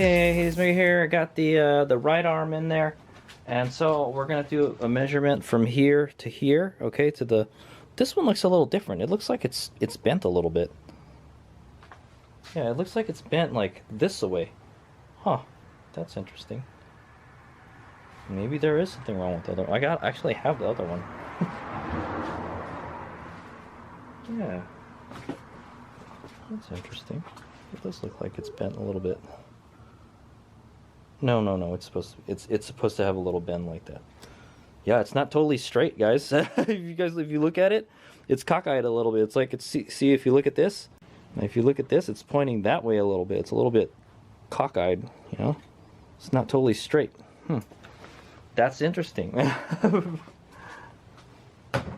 Okay, he's right here. I got the right arm in there, and so we're gonna do a measurement from here to here. Okay, to the. This one looks a little different. It looks like it's bent a little bit. Yeah, it looks like it's bent like this away. Huh, that's interesting. Maybe there is something wrong with the other one. I actually have the other one. Yeah, that's interesting. It does look like it's bent a little bit. No. It's supposed to have a little bend like that. Yeah, it's not totally straight, guys. If you look at it, it's cockeyed a little bit. It's like see if you look at this. If you look at this, it's pointing that way a little bit. It's a little bit cockeyed, you know. It's not totally straight. That's interesting.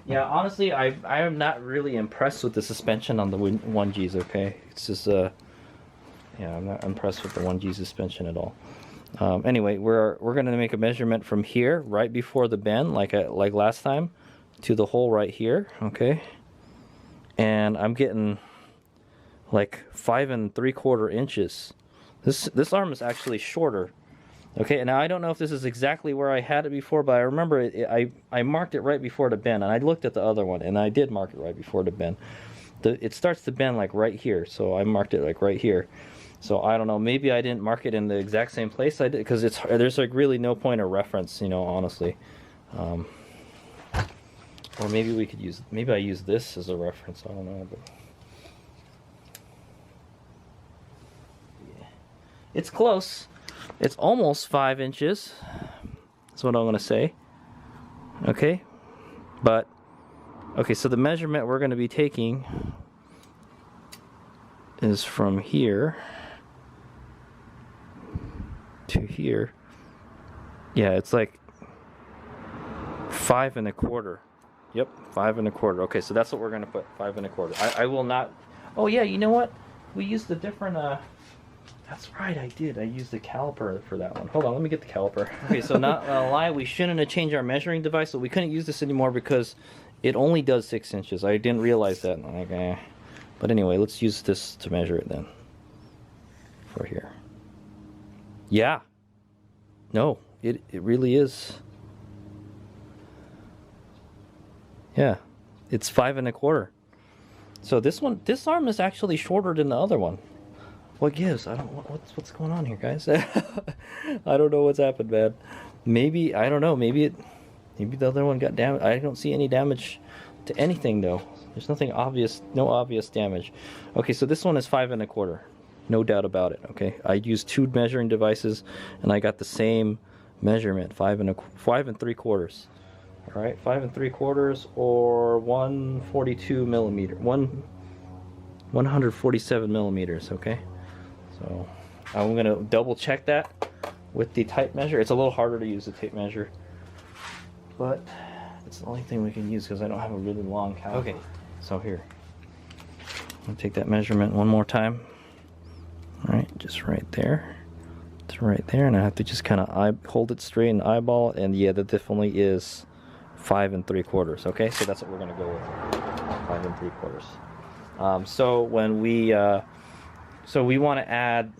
Yeah, honestly, I am not really impressed with the suspension on the 1Gs. Okay, it's just yeah, I'm not impressed with the 1G suspension at all. Anyway, we're gonna make a measurement from here, right before the bend, like last time, to the hole right here. Okay, and I'm getting like 5 3/4 inches. This arm is actually shorter. Okay, now I don't know if this is exactly where I had it before, but I remember I marked it right before the bend, and I looked at the other one, and I did mark it right before the bend. It starts to bend like right here, so I marked it like right here. So I don't know, maybe I didn't mark it in the exact same place I did, because there's like really no point of reference, you know, honestly. Or maybe I use this as a reference, I don't know. But yeah. It's close. It's almost 5 inches. That's what I'm going to say. Okay. But, okay, so the measurement we're going to be taking is from here to here. Yeah, it's like 5 1/4. Yep, 5 1/4. Okay, so that's what we're going to put, 5 1/4. I will not. Oh, yeah, you know what? We used a different. That's right, I did. I used the caliper for that one. Hold on, let me get the caliper. Okay, so not gonna lie, we shouldn't have changed our measuring device, so we couldn't use this anymore because it only does 6 inches. I didn't realize that. Like, But anyway, let's use this to measure it then. For here. Yeah. No, it really is. Yeah, it's 5 1/4. So this arm is actually shorter than the other one. What gives? I don't. What's going on here, guys? I don't know what's happened, man. Maybe I don't know. Maybe the other one got damaged. I don't see any damage to anything though. There's nothing obvious. No obvious damage. Okay, so this one is 5 1/4. No doubt about it. Okay, I used 2 measuring devices, and I got the same measurement. 5 3/4. All right, 5 3/4 or 142 millimeter. 147 millimeters. Okay. So I'm going to double check that with the tape measure. It's a little harder to use the tape measure, but it's the only thing we can use because I don't have a really long caliper. Okay, so here. I'm going to take that measurement one more time. All right, just right there. It's right there, and I have to just kind of hold it straight and eyeball it, and yeah, that definitely is 5 3/4. Okay, so that's what we're going to go with. 5 3/4. So when we want to add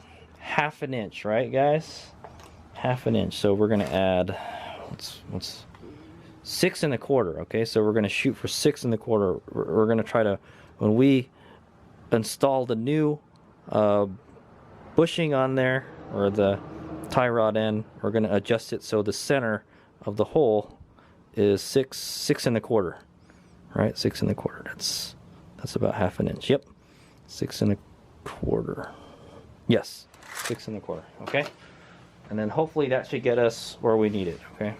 1/2 inch, right, guys? 1/2 inch. So we're gonna add what's 6 1/4. Okay, so we're gonna shoot for 6 1/4. We're gonna try to, when we install the new bushing on there, or the tie rod end, we're gonna adjust it so the center of the hole is 6 1/4. Right, 6 1/4. That's about 1/2 inch. Yep, 6 1/4. Yes, 6 1/4. Okay, and then hopefully that should get us where we need it. Okay,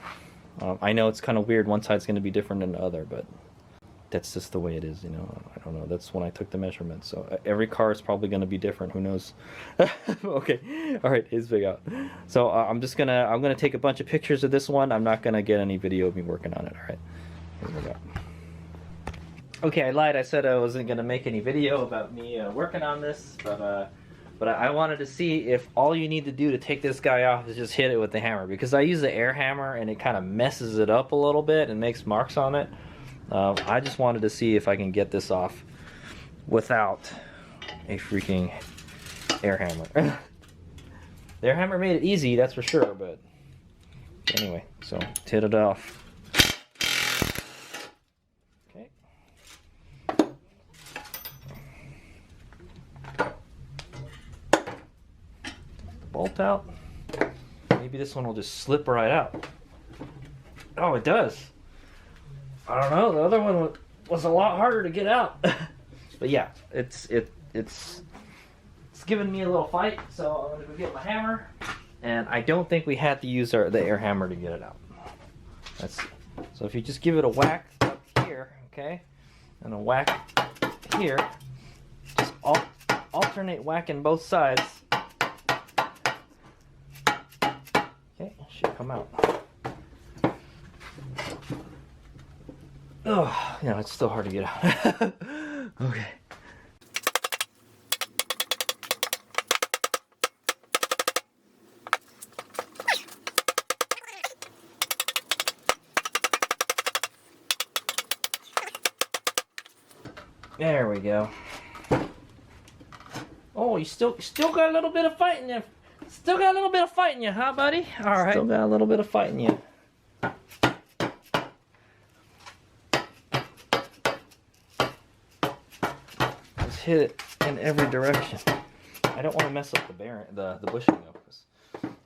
I know it's kind of weird. One side's going to be different than the other, but that's just the way it is. You know, I don't know. That's when I took the measurements. So every car is probably going to be different. Who knows? Okay, all right. It's big out. So I'm gonna take a bunch of pictures of this one. I'm not gonna get any video of me working on it. All right. Here we go. Okay, I lied. I said I wasn't going to make any video about me working on this, but I wanted to see if all you need to do to take this guy off is just hit it with the hammer, because I use the air hammer and it kind of messes it up a little bit and makes marks on it. I just wanted to see if I can get this off without a freaking air hammer. The air hammer made it easy, that's for sure, but anyway, so hit it off. Okay. Bolt out. Maybe this one will just slip right out. Oh, it does. I don't know. The other one was a lot harder to get out. But yeah, it's giving me a little fight. So I'm gonna go get my hammer, and I don't think we had to use the air hammer to get it out. Let's see. So if you just give it a whack up here, okay, and a whack here, just alternate whacking both sides. Okay, it should come out. Oh, you know, it's still hard to get out. Okay. There we go. Oh, you still got a little bit of fight in you. Still got a little bit of fight in you, huh, buddy? All right. Still got a little bit of fight in you. Just hit it in every direction. I don't want to mess up the bearing, the bushing though. 'Cause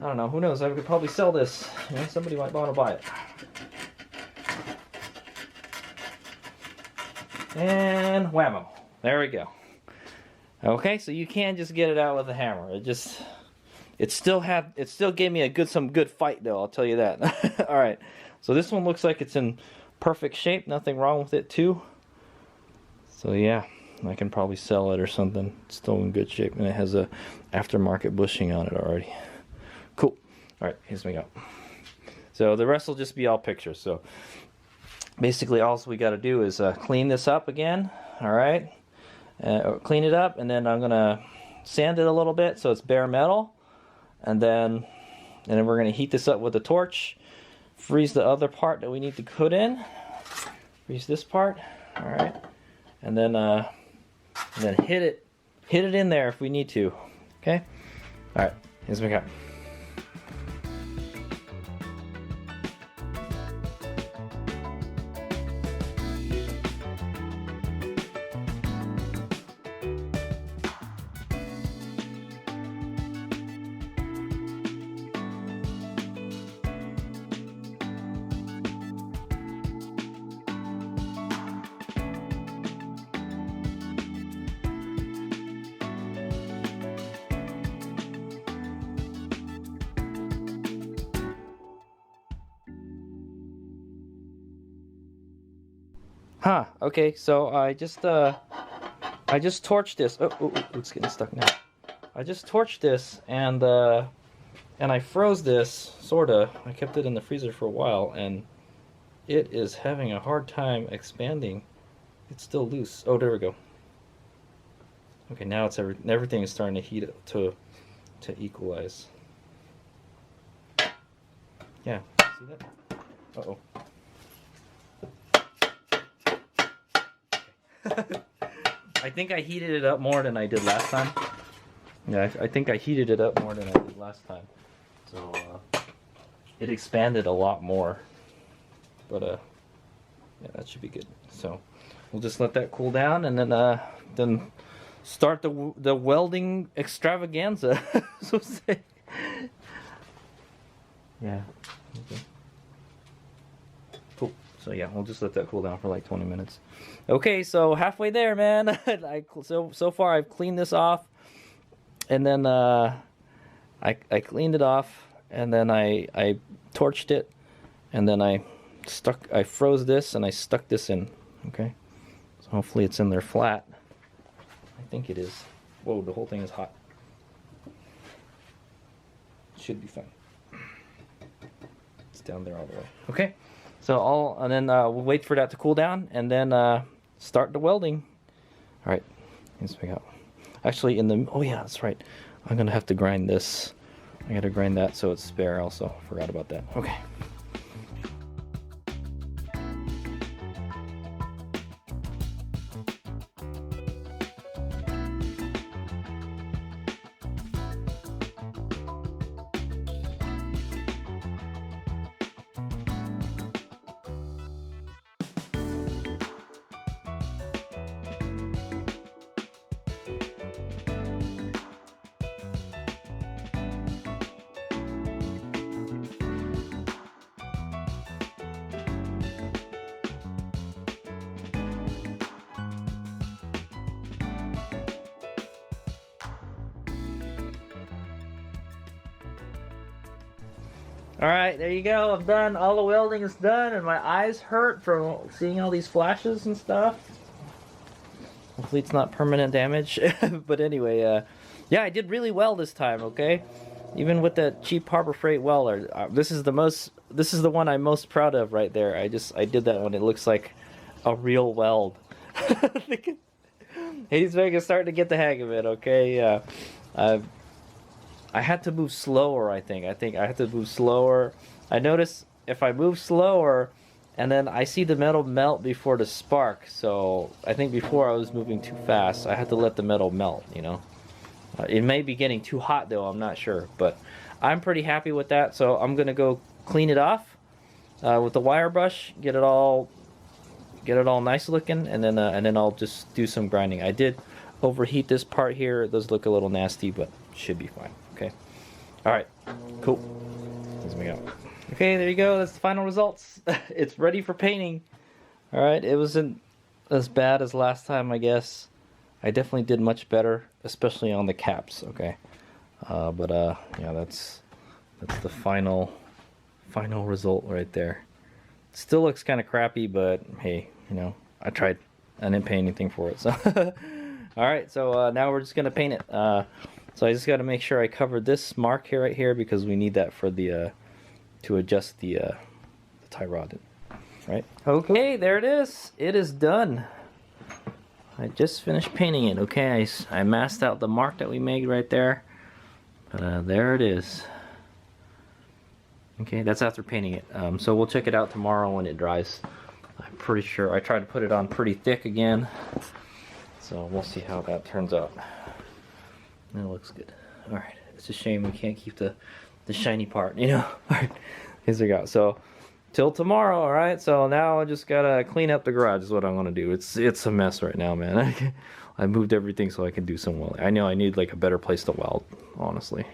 I don't know. Who knows? I could probably sell this. You know, somebody might want to buy it. And whammo. There we go. Okay, so you can just get it out with a hammer. It still gave me some good fight though, I'll tell you that. All right. So this one looks like it's in perfect shape, nothing wrong with it too. So yeah, I can probably sell it or something. It's still in good shape, and it has a aftermarket bushing on it already. Cool. All right, here's me go. So the rest will just be all pictures. So basically all we got to do is clean this up again. All right, clean it up, and then I'm gonna sand it a little bit so it's bare metal, and then we're gonna heat this up with a torch, freeze the other part that we need to put in, freeze this part. All right, and then hit it in there if we need to. Okay. All right, here's what we got. Huh, okay, so I just torched this. Oh, it's getting stuck now. I just torched this, and I froze this, sorta. I kept it in the freezer for a while, and it is having a hard time expanding. It's still loose. Oh, there we go. Okay, now it's everything is starting to heat up to equalize. Yeah, see that? Uh-oh. I think I heated it up more than I did last time. Yeah, I think I heated it up more than I did last time. So it expanded a lot more. But yeah, that should be good. So we'll just let that cool down, and then start the welding extravaganza. So say. Yeah. Okay. Cool. So yeah, we'll just let that cool down for like 20 minutes. Okay, so halfway there, man. So far I've cleaned this off, and then I cleaned it off, and then I torched it, and then I froze this, and I stuck this in. Okay, so hopefully it's in there flat. I think it is. Whoa, the whole thing is hot. Should be fine. It's down there all the way. Okay. So and then we'll wait for that to cool down, and then start the welding. All right, here's what we got. Actually, oh yeah, that's right. I'm gonna have to grind this. I gotta grind that so it's spare. Also, forgot about that. Okay. Alright, there you go. I'm done. All the welding is done, and my eyes hurt from seeing all these flashes and stuff. Hopefully it's not permanent damage. But anyway, yeah, I did really well this time, okay? Even with that cheap Harbor Freight welder. This is the one I'm most proud of right there. I did that one. It looks like a real weld. He's starting to get the hang of it, okay? I had to move slower, I think. I had to move slower. I noticed if I move slower, and then I see the metal melt before the spark. So I think before I was moving too fast. I had to let the metal melt, you know. It may be getting too hot though, I'm not sure. But I'm pretty happy with that. So I'm going to go clean it off with the wire brush. Get it all nice looking. And then I'll just do some grinding. I did overheat this part here. It does look a little nasty, but should be fine. Okay. Alright. Cool. Let's make out. Okay, there you go. That's the final results. It's ready for painting. Alright, it wasn't as bad as last time, I guess. I definitely did much better, especially on the caps, okay? Yeah, that's the final result right there. Still looks kind of crappy, but hey, you know, I tried. I didn't pay anything for it, so. Alright, so now we're just going to paint it. So I just got to make sure I cover this mark here, right here, because we need that for the to adjust the tie rod, right? Okay, there it is. It is done. I just finished painting it. Okay, I masked out the mark that we made right there. There it is. Okay, that's after painting it. So we'll check it out tomorrow when it dries. I'm pretty sure I tried to put it on pretty thick again. So we'll see how that turns out. It looks good. Alright, it's a shame we can't keep the shiny part, you know. Alright, here we go. So, till tomorrow, alright? So now I just gotta clean up the garage is what I'm gonna do. It's a mess right now, man. I moved everything so I can do some welding. I know I need like a better place to weld, honestly.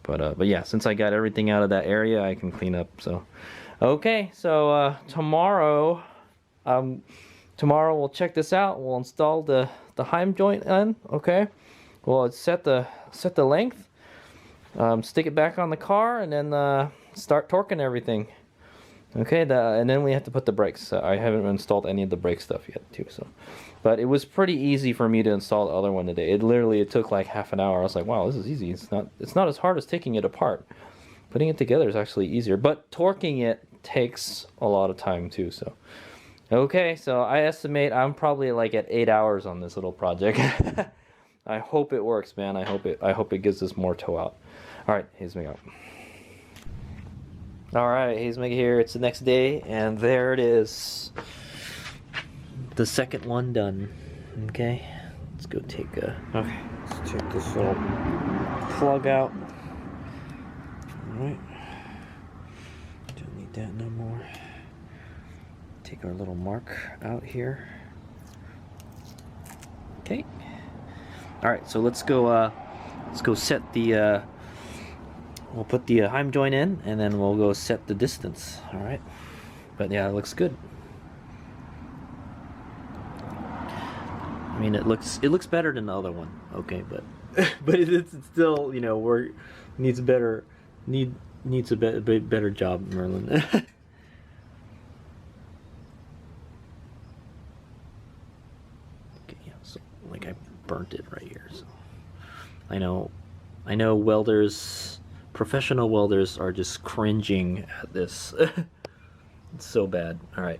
But yeah, since I got everything out of that area, I can clean up, so. Okay, so tomorrow we'll check this out. We'll install the heim joint in, okay? Well, set the length, stick it back on the car, and then start torquing everything. Okay, and then we have to put the brakes. I haven't installed any of the brake stuff yet, too. So, but it was pretty easy for me to install the other one today. It took like half an hour. I was like, wow, this is easy. It's not as hard as taking it apart. Putting it together is actually easier, but torquing it takes a lot of time too. So, okay, so I estimate I'm probably like at 8 hours on this little project. I hope it works, man. I hope it gives us more toe out. All right, here's me out. All right, here's me here. It's the next day, and there it is. The second one done. Okay, let's go take a. Okay, let's check this little plug out. All right, don't need that no more. Take our little mark out here. Okay. All right, so let's go set the, we'll put the heim joint in, and then we'll go set the distance, all right? But yeah, it looks good. I mean, it looks better than the other one, okay, but it's still, you know, needs a better job, Merlin. Okay, yeah, so like I burnt it right here, so I know welders, professional welders are just cringing at this. It's so bad. All right.